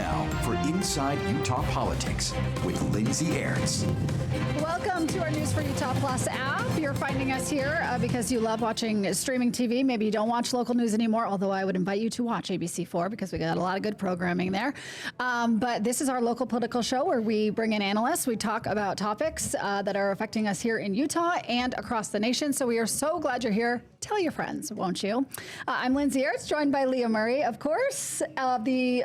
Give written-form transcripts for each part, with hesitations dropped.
now for Inside Utah Politics with Lindsay Aerts. Welcome to our News for Utah Plus app. You're finding us here because you love watching streaming TV. Maybe you don't watch local news anymore, although I would invite you to watch ABC4 because we got a lot of good programming there. But this is our local political show where we bring in analysts. We talk about topics that are affecting us here in Utah and across the nation. So we are so glad you're here. Tell your friends, won't you? I'm Lindsay Aerts, joined by Leah Murray, of course, of the,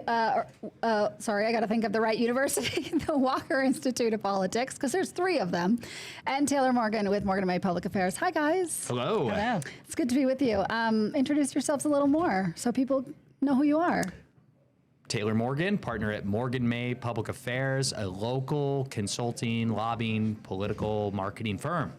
sorry, I got to think of the right university, the Walker Institute of Politics, because there's three of them, and Taylor Morgan with Morgan & May Public Affairs. Hi, guys. Hello. Hello. It's good to be with you. Introduce yourselves a little more so people know who you are. Taylor Morgan, partner at Morgan May Public Affairs, a local consulting, lobbying, political marketing firm.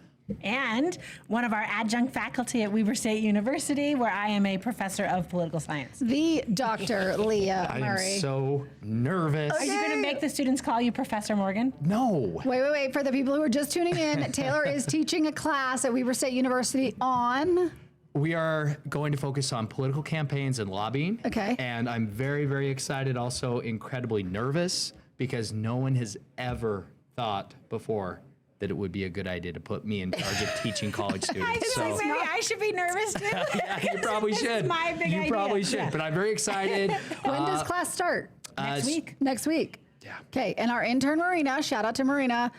And one of our adjunct faculty at Weber State University, where I am a professor of political science. The Dr. Leah I Murray. am so nervous. Are you going to make the students call you Professor Morgan? No. Wait. For the people who are just tuning in, Taylor is teaching a class at Weber State University on... We are going to focus on political campaigns and lobbying. Okay. And I'm very, very excited, also incredibly nervous, because no one has ever thought before that it would be a good idea to put me in charge of teaching college students. Maybe I should be nervous too. Yeah, you probably should. This is my big idea. You probably should, Yeah. but I'm very excited. When does class start? Next week. Next week. Yeah. Okay, and our intern Marina, shout out to Marina,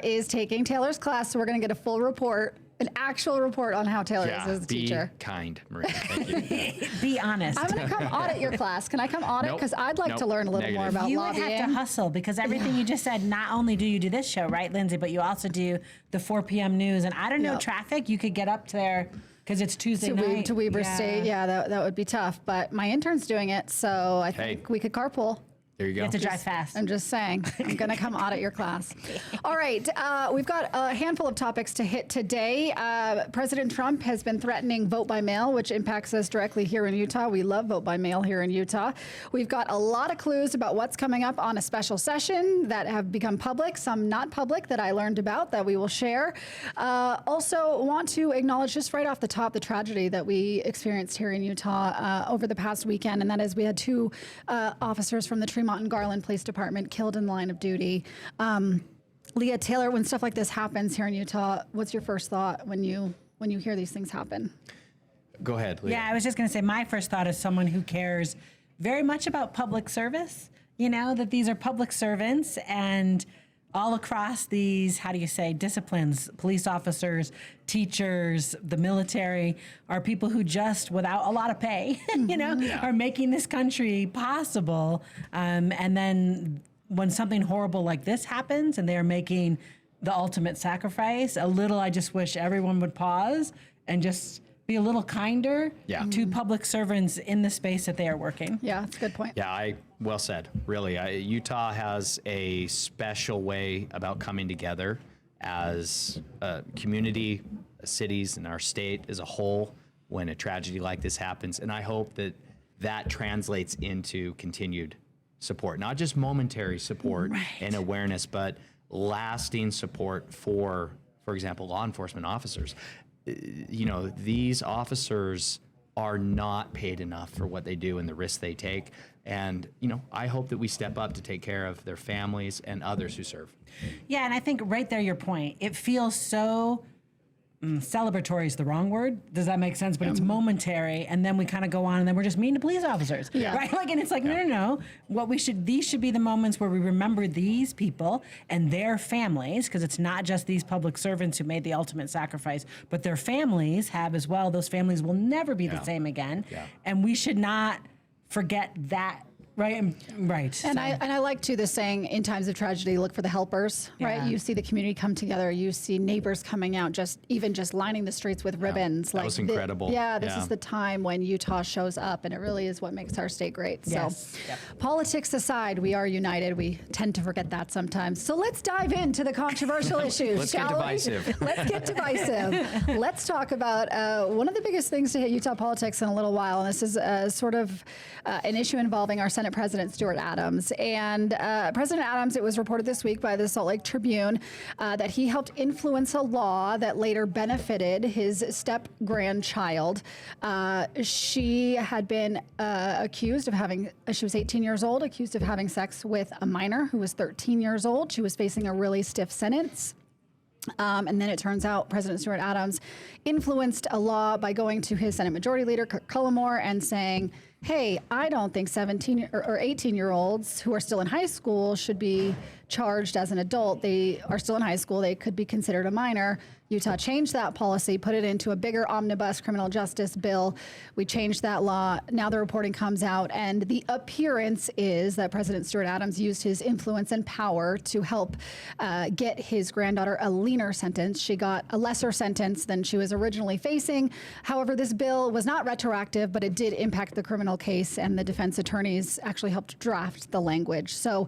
is taking Taylor's class, so we're going to get a full report, an actual report on how Taylor is as a teacher. Be kind, Maria. Thank you. Be honest. I'm going to come audit your class. Can I come audit? Nope. Because I'd like to Nope. learn a little more Negative. about You lobbying. would have to hustle because everything you just said, not only do you do this show, right, Lindsay, but you also do the 4 p.m. news. And I don't know, Yep. traffic, you could get up there because it's Tuesday night. To Weber State, yeah, that would be tough. But my intern's doing it, so I think we could carpool. There you go. You have to drive fast. I'm just saying, I'm going to come audit your class. All right, we've got a handful of topics to hit today. President Trump has been threatening vote by mail, which impacts us directly here in Utah. We love vote by mail here in Utah. We've got a lot of clues about what's coming up on a special session that have become public, some not public that I learned about that we will share. Also want to acknowledge just right off the top the tragedy that we experienced here in Utah over the past weekend, and that is we had two officers from the Tremont and Garland Police Department killed in line of duty. Leah, Taylor, when stuff like this happens here in Utah, what's your first thought when you hear these things happen? Go ahead, Leah. Yeah, I was just going to say my first thought is someone who cares very much about public service, you know, that these are public servants and all across these, how do you say, disciplines, police officers, teachers, the military, are people who just, without a lot of pay, you know, are making this country possible. And then when something horrible like this happens and they're making the ultimate sacrifice, I just wish everyone would pause and just be a little kinder to public servants in the space that they are working. Yeah, that's a good point. Yeah, well said, really. Utah has a special way about coming together as a community, cities, and our state as a whole when a tragedy like this happens. And I hope that that translates into continued support, not just momentary support and awareness, but lasting support for example, law enforcement officers. You know, these officers are not paid enough for what they do and the risks they take. And, you know, I hope that we step up to take care of their families and others who serve. Yeah, and I think right there, your point, it feels so celebratory is the wrong word. Does that make sense? But it's momentary, and then we kind of go on, and then we're just mean to police officers, right? Like, and it's like, no. These should be the moments where we remember these people and their families, because it's not just these public servants who made the ultimate sacrifice, but their families have as well. Those families will never be the same again, and we should not forget that. Right. And I like too the saying, in times of tragedy, look for the helpers, right? You see the community come together. You see neighbors coming out, just lining the streets with ribbons. That was incredible. This is the time when Utah shows up, and it really is what makes our state great. Yes. So politics aside, we are united. We tend to forget that sometimes. So let's dive into the controversial issues, Let's get divisive. Let's get divisive. Let's talk about one of the biggest things to hit Utah politics in a little while, and this is sort of an issue involving our Senate Senate President Stuart Adams. And President Adams, it was reported this week by the Salt Lake Tribune that he helped influence a law that later benefited his step-grandchild. She had been accused of having, she was 18 years old, accused of having sex with a minor who was 13 years old. She was facing a really stiff sentence. And then it turns out President Stuart Adams influenced a law by going to his Senate Majority Leader, Kirk Cullimore, and saying, hey, I don't think 17 or 18-year-olds who are still in high school should be charged as an adult. They are still in high school. They could be considered a minor. Utah changed that policy, put it into a bigger omnibus criminal justice bill. We changed that law. Now the reporting comes out, and the appearance is that President Stuart Adams used his influence and power to help get his granddaughter a leaner sentence. She got a lesser sentence than she was originally facing. However, this bill was not retroactive, but it did impact the criminal case, and the defense attorneys actually helped draft the language. So,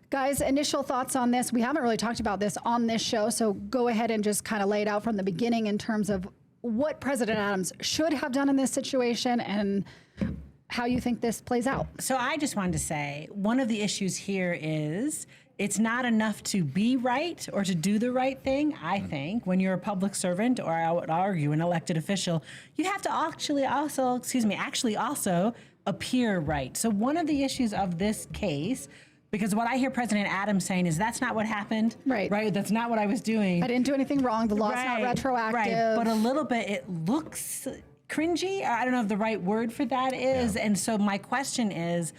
guys, initial thoughts on this. We haven't really talked about this on this show, so go ahead and just kind of lay it out from the beginning in terms of what President Adams should have done in this situation and how you think this plays out. So I just wanted to say, one of the issues here is it's not enough to be right or to do the right thing, I think. When you're a public servant, or I would argue an elected official, you have to actually also appear right. So one of the issues of this case, because what I hear President Adams saying is that's not what happened. Right. Right. That's not what I was doing. I didn't do anything wrong. The law's not retroactive. Right. But a little bit, it looks cringy. I don't know if the right word for that is. Yeah. And so my question is,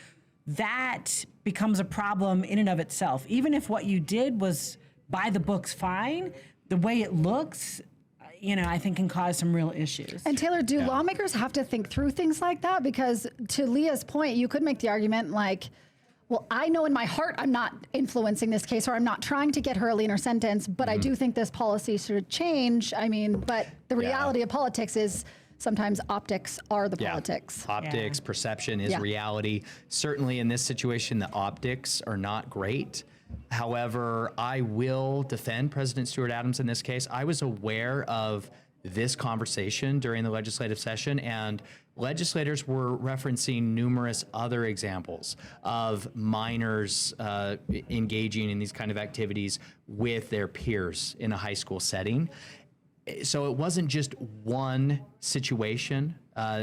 that becomes a problem in and of itself. Even if what you did was by the books fine, the way it looks, I think can cause some real issues. And Taylor, do lawmakers have to think through things like that? Because to Leah's point, you could make the argument like, well, I know in my heart I'm not influencing this case, or I'm not trying to get her a leaner sentence, but I do think this policy should change. I mean, but the reality of politics is sometimes optics are the politics. Optics, perception is reality. Certainly in this situation, the optics are not great. However, I will defend President Stuart Adams in this case. I was aware of this conversation during the legislative session, and legislators were referencing numerous other examples of minors engaging in these kind of activities with their peers in a high school setting. So it wasn't just one situation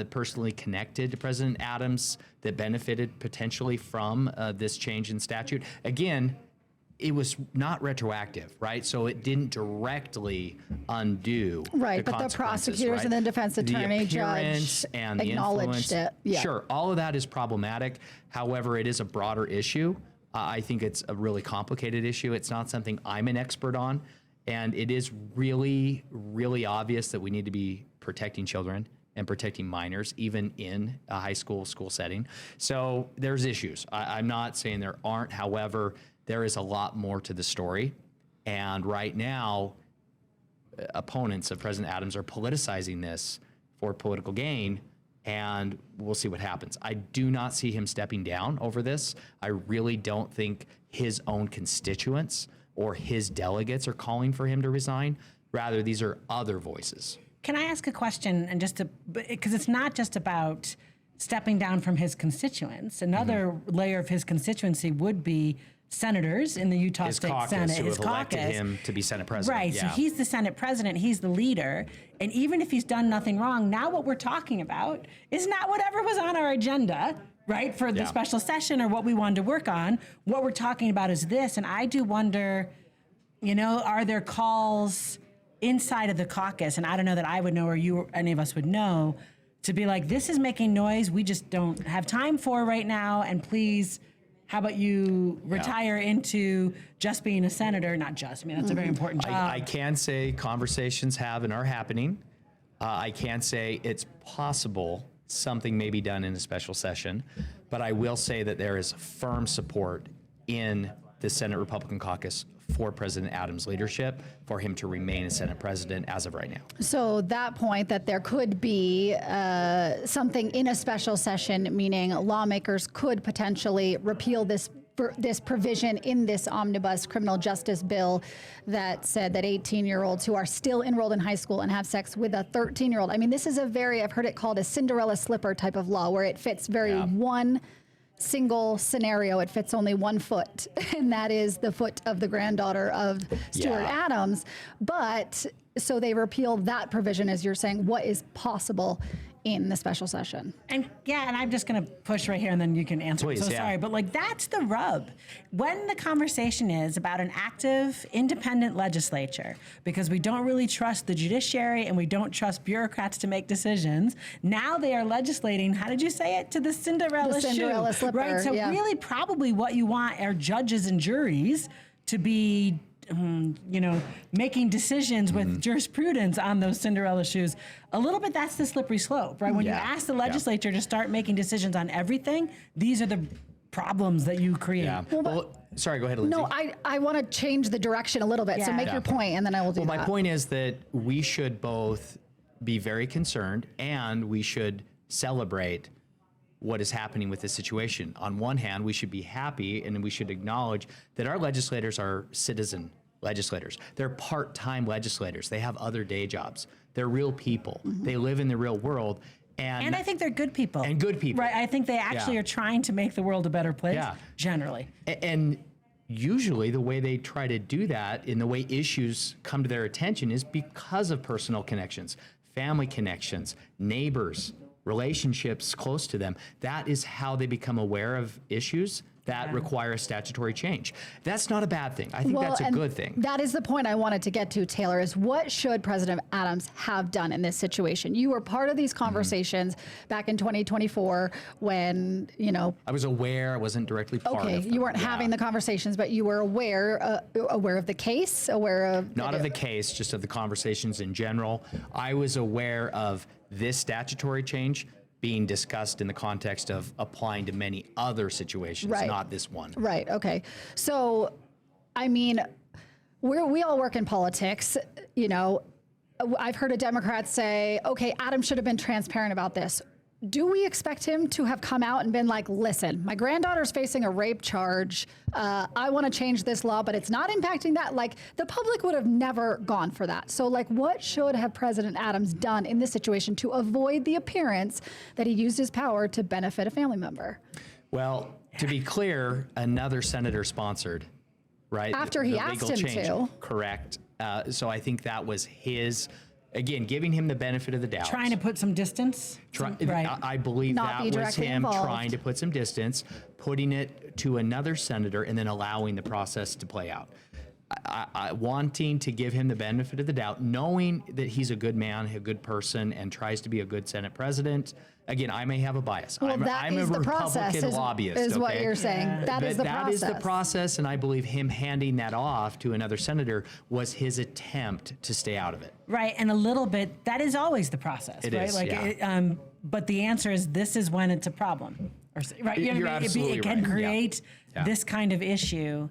personally connected to President Adams that benefited potentially from this change in statute. Again, it was not retroactive, right? So it didn't directly undo the but the prosecutors and the defense attorney judge and the acknowledged influence. it. Yeah. Sure, all of that is problematic. However, it is a broader issue. I think it's a really complicated issue. It's not something I'm an expert on. And it is really, really obvious that we need to be protecting children and protecting minors, even in a high school setting. So there's issues. I'm not saying there aren't. However, there is a lot more to the story. And right now, opponents of President Adams are politicizing this for political gain, and we'll see what happens. I do not see him stepping down over this. I really don't think his own constituents or his delegates are calling for him to resign. Rather, these are other voices. Can I ask a question? And because it's not just about stepping down from his constituents. Another layer of his constituency would be senators in the Utah State Senate. His caucus, who have elected him to be Senate president. Right, so he's the Senate president, he's the leader, and even if he's done nothing wrong, now what we're talking about is not whatever was on our agenda, right, for the special session or what we wanted to work on. What we're talking about is this, and I do wonder, are there calls inside of the caucus, and I don't know that I would know or you or any of us would know, to be like, this is making noise we just don't have time for right now, and please, how about you retire into just being a senator? Not just, that's a very important job. I can say conversations have and are happening. I can say it's possible something may be done in a special session, but I will say that there is firm support in the Senate Republican caucus for President Adams' leadership, for him to remain a Senate president as of right now. So that point that there could be something in a special session, meaning lawmakers could potentially repeal this provision in this omnibus criminal justice bill that said that 18-year-olds who are still enrolled in high school and have sex with a 13-year-old. This is I've heard it called a Cinderella slipper type of law, where it fits very one single scenario. It fits only 1 foot, and that is the foot of the granddaughter of Stuart Adams. But so they repealed that provision, as you're saying. What is possible in the special session? And and I'm just going to push right here and then you can answer. Please, Sorry, but like that's the rub. When the conversation is about an active, independent legislature, because we don't really trust the judiciary and we don't trust bureaucrats to make decisions, now they are legislating, how did you say it, to the Cinderella shoe. slipper. Right, so really probably what you want are judges and juries to be making decisions with jurisprudence on those Cinderella shoes. A little bit, that's the slippery slope, right? When you ask the legislature to start making decisions on everything, these are the problems that you create. Yeah. Well, sorry, go ahead, Lindsay. No, I want to change the direction a little bit. So make your point, and then I will do that. Well, my point is that we should both be very concerned and we should celebrate what is happening with this situation. On one hand, we should be happy and we should acknowledge that our legislators are citizen legislators. They're part-time legislators. They have other day jobs. They're real people. They live in the real world. And I think they're good people. And good people. Right. I think they actually are trying to make the world a better place, generally. And usually the way they try to do that, in the way issues come to their attention, is because of personal connections, family connections, neighbors, relationships close to them. That is how they become aware of issues that require a statutory change. That's not a bad thing. I think that's a good thing. That is the point I wanted to get to, Taylor, is what should President Adams have done in this situation? You were part of these conversations back in 2024 when, I was aware, I wasn't directly part of them. Okay, you weren't having the conversations, but you were aware of the case, aware of... Not of the case, just of the conversations in general. I was aware of this statutory change being discussed in the context of applying to many other situations, not this one. Right, okay. So, I mean, we all work in politics, I've heard a Democrat say, okay, Adam should have been transparent about this. Do we expect him to have come out and been like, listen, my granddaughter's facing a rape charge. I want to change this law, but it's not impacting that. Like, the public would have never gone for that. So, like, what should have President Adams done in this situation to avoid the appearance that he used his power to benefit a family member? Well, to be clear, another senator sponsored, right? After he asked him to. Correct. So I think that was his... Again, giving him the benefit of the doubt. Trying to put some distance. I believe Not be that was directly him involved. trying to put some distance, putting it to another senator, and then allowing the process to play out. Wanting to give him the benefit of the doubt, knowing that he's a good man, a good person, and tries to be a good Senate president. Again, I may have a bias. Well, I'm a Republican lobbyist. Is what you're saying. That is the process. That is the process, and I believe him handing that off to another senator was his attempt to stay out of it. Right, and a little bit, that is always the process, It right? is, But the answer is this is when it's a problem. Right? You're absolutely it can right. create this kind of issue.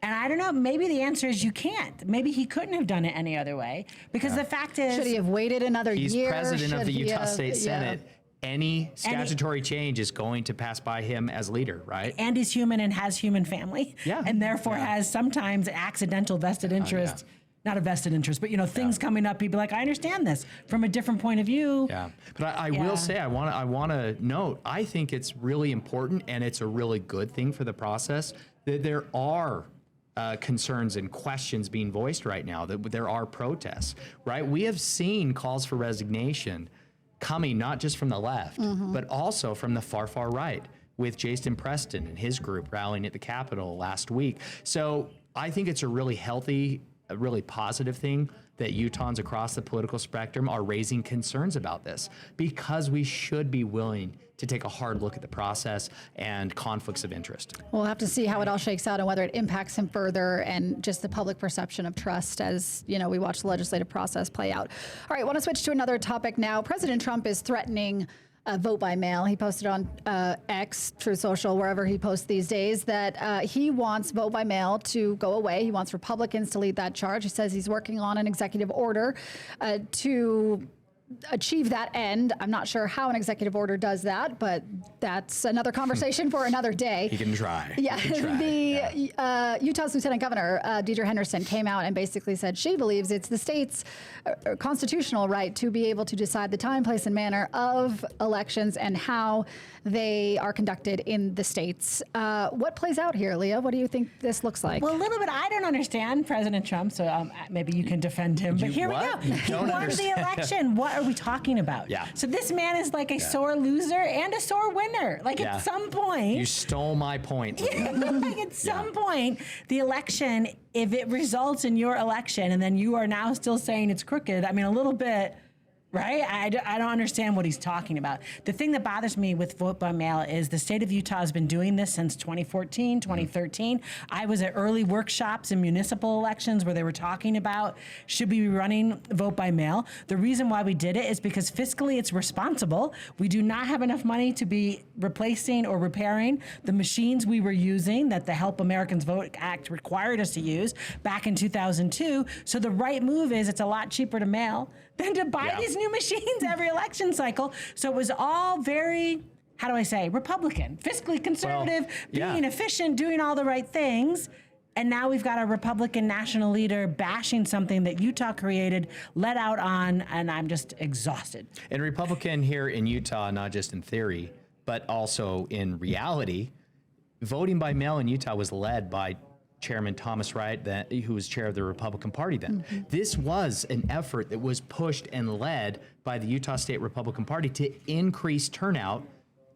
And I don't know, maybe the answer is you can't. Maybe he couldn't have done it any other way. Because the fact is... Should he have waited another He's year? president of the Utah State Senate. Yeah. Any statutory change is going to pass by him as leader, right? And he's human and has human family. Yeah. And therefore has sometimes accidental vested interest. Not a vested interest, but things coming up. He'd be like, I understand this from a different point of view. Yeah, but I will say, I want to note, I think it's really important and it's a really good thing for the process that there are concerns and questions being voiced right now, that there are protests, right? We have seen calls for resignation coming not just from the left, but also from the far, far right, with Jason Preston and his group rallying at the Capitol last week. So I think it's a really healthy, a really positive thing that Utahns across the political spectrum are raising concerns about this, because we should be willing to take a hard look at the process and conflicts of interest. We'll have to see how it all shakes out and whether it impacts him further and just the public perception of trust as, we watch the legislative process play out. All right, I want to switch to another topic now. President Trump is threatening vote by mail. He posted on X, Truth Social, wherever he posts these days, that he wants vote by mail to go away. He wants Republicans to lead that charge. He says he's working on an executive order to achieve that end. I'm not sure how an executive order does that, but that's another conversation for another day. He can try. Yeah, He can try. Utah's Lieutenant Governor, Deidre Henderson, came out and basically said she believes it's the state's constitutional right to be able to decide the time, place, and manner of elections and how they are conducted in the states. What plays out here, Leah? What do you think this looks like? Well, a little bit. I don't understand President Trump, so maybe you can defend him. But here what? we go. You He don't won understand. the election. What are we talking about? Yeah. So this man is like a sore loser and a sore winner. Like Yeah. at some point, You stole my point. Leah. like at some point, the election, if it results in your election and then you are now still saying it's crooked, I mean, a little bit, right? I don't understand what he's talking about. The thing that bothers me with vote by mail is the state of Utah has been doing this since 2014, 2013. I was at early workshops in municipal elections where they were talking about, should we be running vote by mail? The reason why we did it is because fiscally it's responsible. We do not have enough money to be replacing or repairing the machines we were using that the Help Americans Vote Act required us to use back in 2002. So the right move is it's a lot cheaper to mail than to buy these new machines every election cycle. So it was all very, how do I say, Republican, fiscally conservative, being efficient, doing all the right things. And now we've got a Republican national leader bashing something that Utah created, let out on, and I'm just exhausted. And Republican here in Utah, not just in theory, but also in reality, voting by mail in Utah was led by Chairman Thomas Wright, who was chair of the Republican Party then. Mm-hmm. This was an effort that was pushed and led by the Utah State Republican Party to increase turnout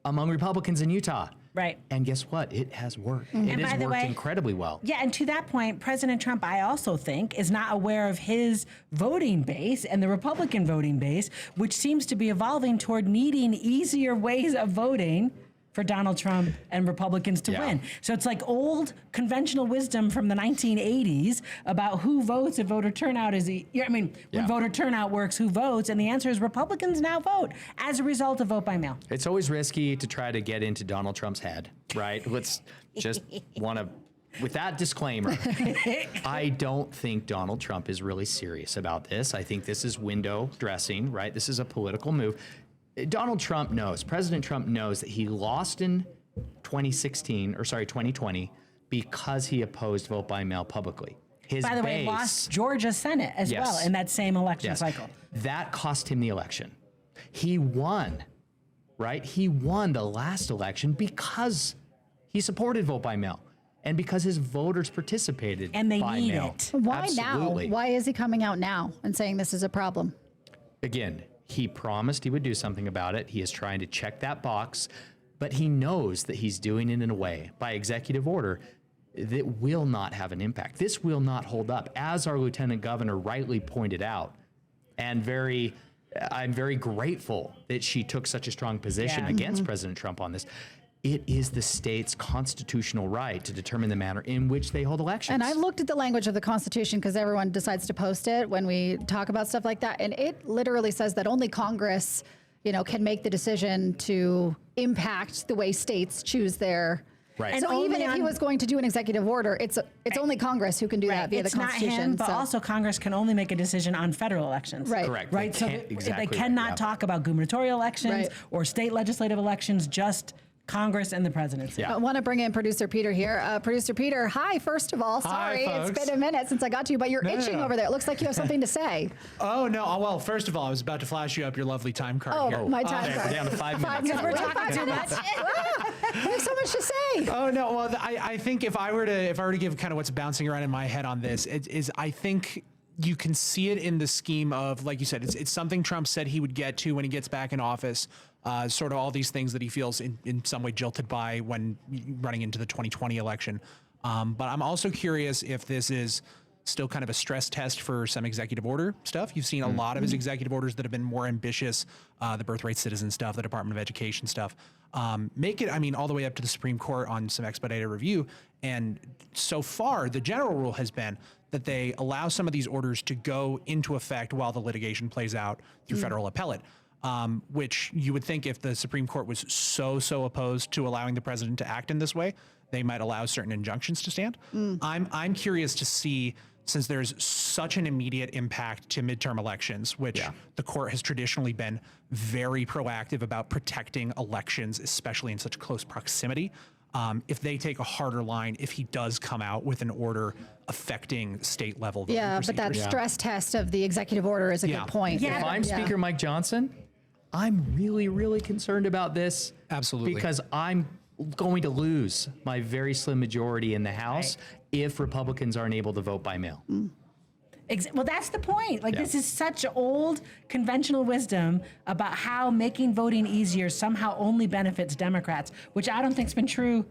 among Republicans in Utah. Right. And guess what? It has worked. Mm-hmm. It has worked incredibly well. Yeah, and to that point, President Trump, I also think, is not aware of his voting base and the Republican voting base, which seems to be evolving toward needing easier ways of voting for Donald Trump and Republicans to win. So it's like old conventional wisdom from the 1980s about who votes if voter turnout is, when voter turnout works, who votes? And the answer is Republicans now vote as a result of vote by mail. It's always risky to try to get into Donald Trump's head, right? Let's just with that disclaimer, I don't think Donald Trump is really serious about this. I think this is window dressing, right? This is a political move. President Trump knows that he lost in 2020 because he opposed vote by mail publicly. By the way, lost Georgia Senate as well in that same election cycle. That cost him the election. He won, right? He won the last election because he supported vote by mail and because his voters participated and they by need mail. it. Why Absolutely. now? Why is he coming out now and saying this is a problem? Again, he promised he would do something about it. He is trying to check that box, but he knows that he's doing it in a way by executive order that will not have an impact. This will not hold up, as our Lieutenant Governor rightly pointed out. And I'm very grateful that she took such a strong position against President Trump on this. It is the state's constitutional right to determine the manner in which they hold elections. And I looked at the language of the Constitution because everyone decides to post it when we talk about stuff like that. And it literally says that only Congress, can make the decision to impact the way states choose their. Right. And so even if he was going to do an executive order, it's only Congress who can do that via the Constitution. It's not him, but also Congress can only make a decision on federal elections. Right. Correct. Right. They cannot talk about gubernatorial elections or state legislative elections, just Congress and the presidency. I want to bring in producer Peter here. Producer Peter, hi, first of all. Sorry, Hi, it's folks. been a minute since I got to you, but you're itching over there. It looks like you have something to say. Oh, no. Well, first of all, I was about to flash you up your lovely time card here. My time Okay, card. we're down to 5 minutes. We're talking too much. We have so much to say. Oh, no. Well, I think if I were to give kind of what's bouncing around in my head on this, I think you can see it in the scheme of, like you said, it's something Trump said he would get to when he gets back in office. Sort of all these things that he feels in some way jilted by when running into the 2020 election. But I'm also curious if this is still kind of a stress test for some executive order stuff. You've seen a lot of his executive orders that have been more ambitious, the birthright citizen stuff, the Department of Education stuff. Make it, all the way up to the Supreme Court on some expedited review. And so far, the general rule has been that they allow some of these orders to go into effect while the litigation plays out through federal appellate. Which you would think if the Supreme Court was so opposed to allowing the president to act in this way, they might allow certain injunctions to stand. I'm curious to see since there's such an immediate impact to midterm elections, which the court has traditionally been very proactive about protecting elections, especially in such close proximity. If they take a harder line, if he does come out with an order affecting state level voting but that procedures. stress test of the executive order is a good point. Yeah. If I'm Speaker Mike Johnson, I'm really, really concerned about this. Absolutely. Because I'm going to lose my very slim majority in the House if Republicans aren't able to vote by mail. Well, that's the point. Like, this is such old conventional wisdom about how making voting easier somehow only benefits Democrats, which I don't think's been true.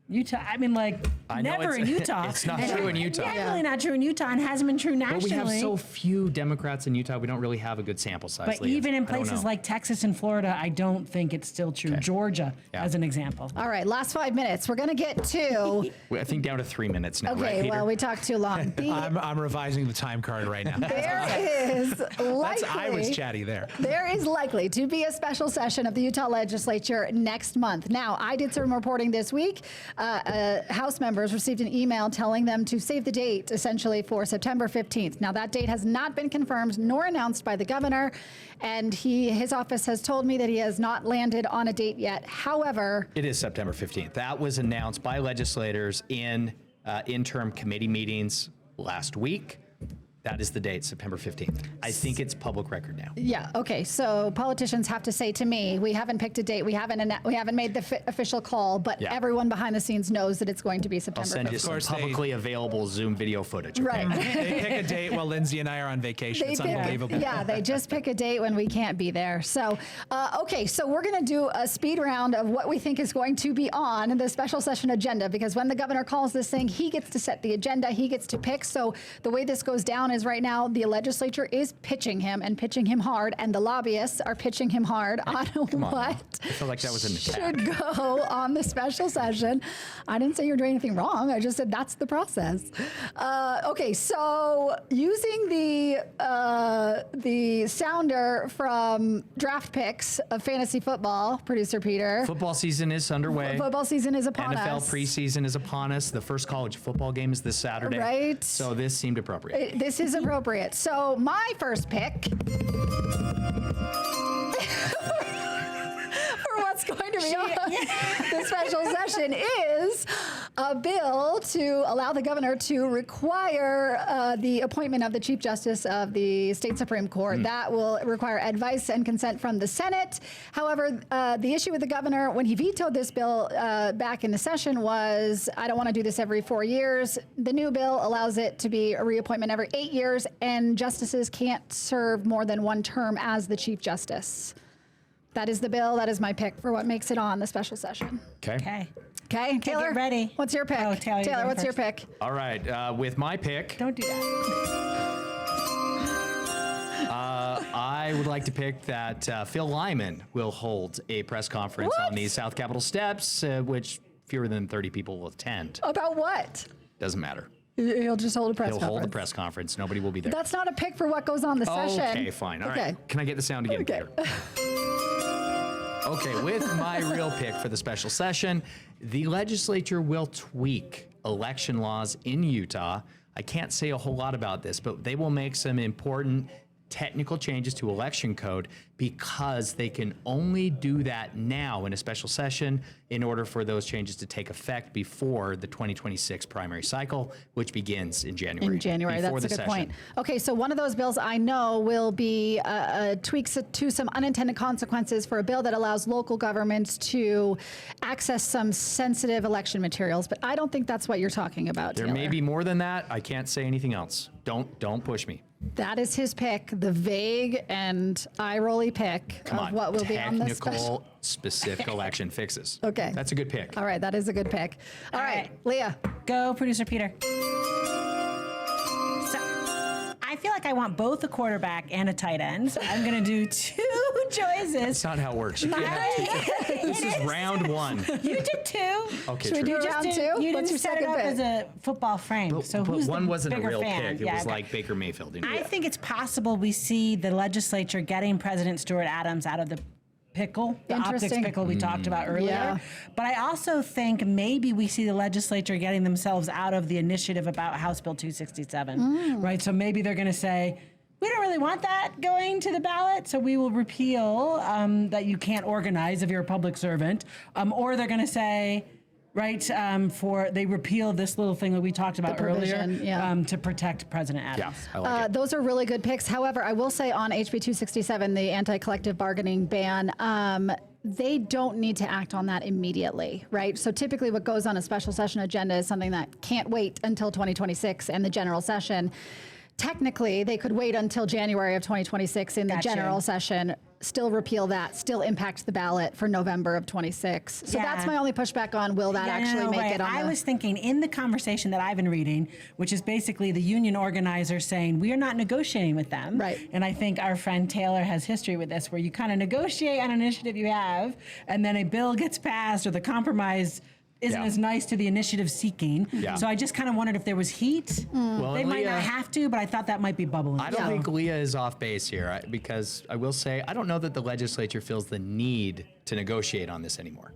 Utah, I mean, like, I know never in Utah. it's not true in Utah. Definitely not true in Utah, and hasn't been true nationally. But we have so few Democrats in Utah, we don't really have a good sample size. But Leah. even in I don't places know. like Texas and Florida, I don't think it's still true. Georgia, as an example. All right, last 5 minutes. We're going to get to. I think down to 3 minutes now, right, Okay, Peter? well, we talked too long. I'm revising the time card right now. There is likely. I was chatty there. There is likely to be a special session of the Utah legislature next month. Now, I did some reporting this week. House members received an email telling them to save the date, essentially, for September 15th. Now, that date has not been confirmed nor announced by the governor, and his office has told me that he has not landed on a date yet. However, It is September 15th. That was announced by legislators in interim committee meetings last week. That is the date, September 15th. I think it's public record now. yeah, okay. So politicians have to say to me, we haven't picked a date, we haven't made the official call, but everyone behind the scenes knows that it's going to be I'll September send 15th. you some course, they- publicly available Zoom video footage. Okay? Right. They pick a date while Lindsay and I are on vacation. It's unbelievable. Yeah, they just pick a date when we can't be there. So, okay, so we're going to do a speed round of what we think is going to be on the special session agenda, because when the governor calls this thing, he gets to set the agenda, he gets to pick. So the way this goes down is right now the legislature is pitching him and pitching him hard, and the lobbyists are pitching him hard on what I feel like that was an attack. should go on the special session. I didn't say you're doing anything wrong. I just said that's the process. Okay, so using the sounder from Draft Picks of fantasy football, producer Peter. Football season is underway. Football season is upon NFL us. preseason is upon us. The first college football game is this Saturday. Right. So this seemed appropriate. This is appropriate. So my first pick for what's going to be on the special session is a bill to allow the governor to require the appointment of the Chief Justice of the State Supreme Court. That will require advice and consent from the Senate. However, the issue with the governor when he vetoed this bill back in the session was, I don't want to do this every 4 years. The new bill allows it to be a reappointment every 8 years, and justices can't serve more than one term as the Chief Justice. That is the bill. That is my pick for what makes it on the special session. Okay. Okay, Taylor, get ready. what's your pick? Oh, Taylor, you're going what's your first. pick? All right. With my pick, Don't do that. I would like to pick that Phil Lyman will hold a press conference What? on the South Capitol steps, which fewer than 30 people will attend. About what? Doesn't matter. He'll just hold a press He'll conference. hold a press conference. Nobody will be there. That's not a pick for what goes on the session. Okay, fine. All right. Okay. Can I get the sound again, Okay. Peter? Okay, with my real pick for the special session, the legislature will tweak election laws in Utah. I can't say a whole lot about this, but they will make some important technical changes to election code because they can only do that now in a special session in order for those changes to take effect before the 2026 primary cycle, which begins in January. In January, before that's a the good session. point. Okay, so one of those bills I know will be tweaks to some unintended consequences for a bill that allows local governments to access some sensitive election materials, but I don't think that's what you're talking about, There Taylor. may be more than that. I can't say anything else. Don't push me. That is his pick, the vague and eye-rolly pick Come of on. what will be on the special. Technical, specific election fixes. Okay. That's a good pick. All right, that is a good pick. All right, right. Leah. Go, producer Peter. So, I feel like I want both a quarterback and a tight end. So I'm going to do two choices. That's not how it works. You can't have two. This is round one. You did two. Okay, Should we true. do round two? You What's didn't your set it second up pick? as a football frame. So But who's one the wasn't a bigger real fan? pick. It Yeah, was okay. like Baker Mayfield. You know? I think it's possible we see the legislature getting President Stuart Adams out of the pickle, the optics Interesting. pickle we talked about earlier. Yeah. But I also think maybe we see the legislature getting themselves out of the initiative about House Bill 267, right? So maybe they're going to say, we don't really want that going to the ballot, so we will repeal that you can't organize if you're a public servant. Or they're going to say, right, they repeal this little thing that we talked about earlier provision, yeah. to protect President Yeah, Adams. I like it. Those are really good picks. However, I will say on HB 267, the anti-collective bargaining ban, they don't need to act on that immediately, right? So typically what goes on a special session agenda is something that can't wait until 2026 and the general session. Technically, they could wait until January of 2026 in the Gotcha. general session, still repeal that, still impact the ballot for November of 26. So Yeah. that's my only pushback on will that actually make it on I the... was thinking in the conversation that I've been reading, which is basically the union organizers saying, we are not negotiating with them. Right. And I think our friend Taylor has history with this, where you kind of negotiate on an initiative you have, and then a bill gets passed or the compromise isn't Yeah. as nice to the initiative seeking. Yeah. So I just kind of wondered if there was heat. Well, They and might Leah- not have to, but I thought that might be bubbling. I don't think Leah is off base here because I will say I don't know that the legislature feels the need to negotiate on this anymore.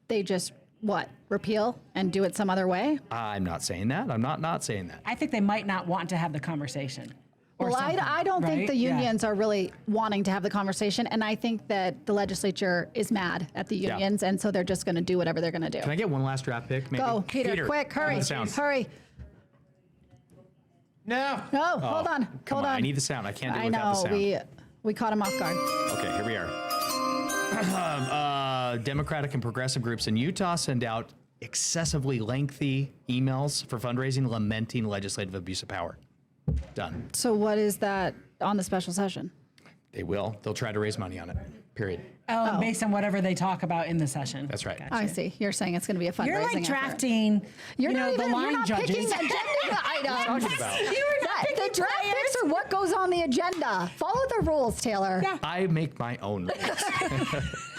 They just, what, repeal and do it some other way? I'm not saying that. I'm not saying that. I think they might not want to have the conversation. or Well, something, I don't think right? the Yeah. unions are really wanting to have the conversation, and I think that the legislature is mad at the Yeah. unions, and so they're just going to do whatever they're going to do. Can I get one last draft pick? Maybe? Go, Peter, quick, hurry, the sound. hurry. No. No, hold on, Come hold on, on. I need the sound. I can't do it I without the know, sound. we caught him off guard. Okay, here we are. Democratic and progressive groups in Utah send out excessively lengthy emails for fundraising lamenting legislative abuse of power. Done. So what is that on the special session? They will. They'll try to raise money on it. Period. Oh, based on whatever they talk about in the session. That's right. Gotcha. I see. You're saying it's going to be a fundraising You're like effort. drafting, You're you not know, even, the line you're not judges. picking agenda items. Talking about. The draft picks are what goes on the agenda. Follow the rules, Taylor. Yeah. I make my own rules.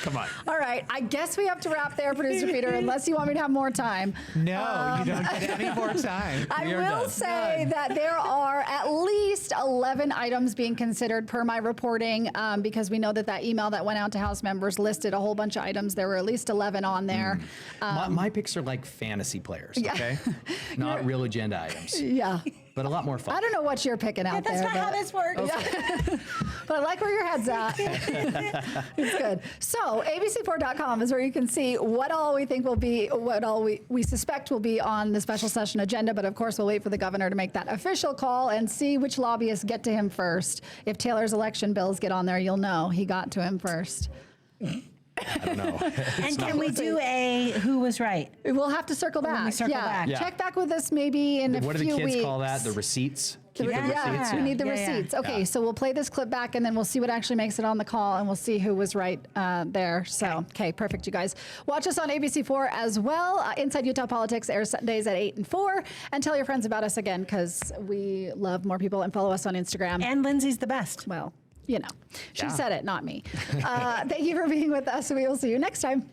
Come on. All right. I guess we have to wrap there, Producer Peter, unless you want me to have more time. No, you don't get any more time. I We are will done. say that there are at least 11 items being considered per my reporting, because we know that email that went out to House members listed a whole bunch of items. There were at least 11 on there. My picks are like fantasy players, okay? Not real agenda items, Yeah. but a lot more fun. I don't know what you're picking out That's there. not how but- this works. But I like where your head's at. It's good. So abc4.com is where you can see what all we think will be, what all we suspect will be on the special session agenda. But of course, we'll wait for the governor to make that official call and see which lobbyists get to him first. If Taylor's election bills get on there, you'll know he got to him first. I don't know. And can we do a who was right? We'll have to circle back. we circle yeah. back. Yeah. Check back with us maybe in a What do few the kids weeks. call that? The receipts? Keep the Yeah, receipts? we need the Yeah, yeah. receipts. Okay, Yeah. so we'll play this clip back and then we'll see what actually makes it on the call and we'll see who was right there. So, okay, perfect, you guys. Watch us on ABC4 as well. Inside Utah Politics airs Sundays at 8 and 4. And tell your friends about us again because we love more people, and follow us on Instagram. And Lindsay's the best. Well, you know, she Yeah. said it, not me. Thank you for being with us. We will see you next time.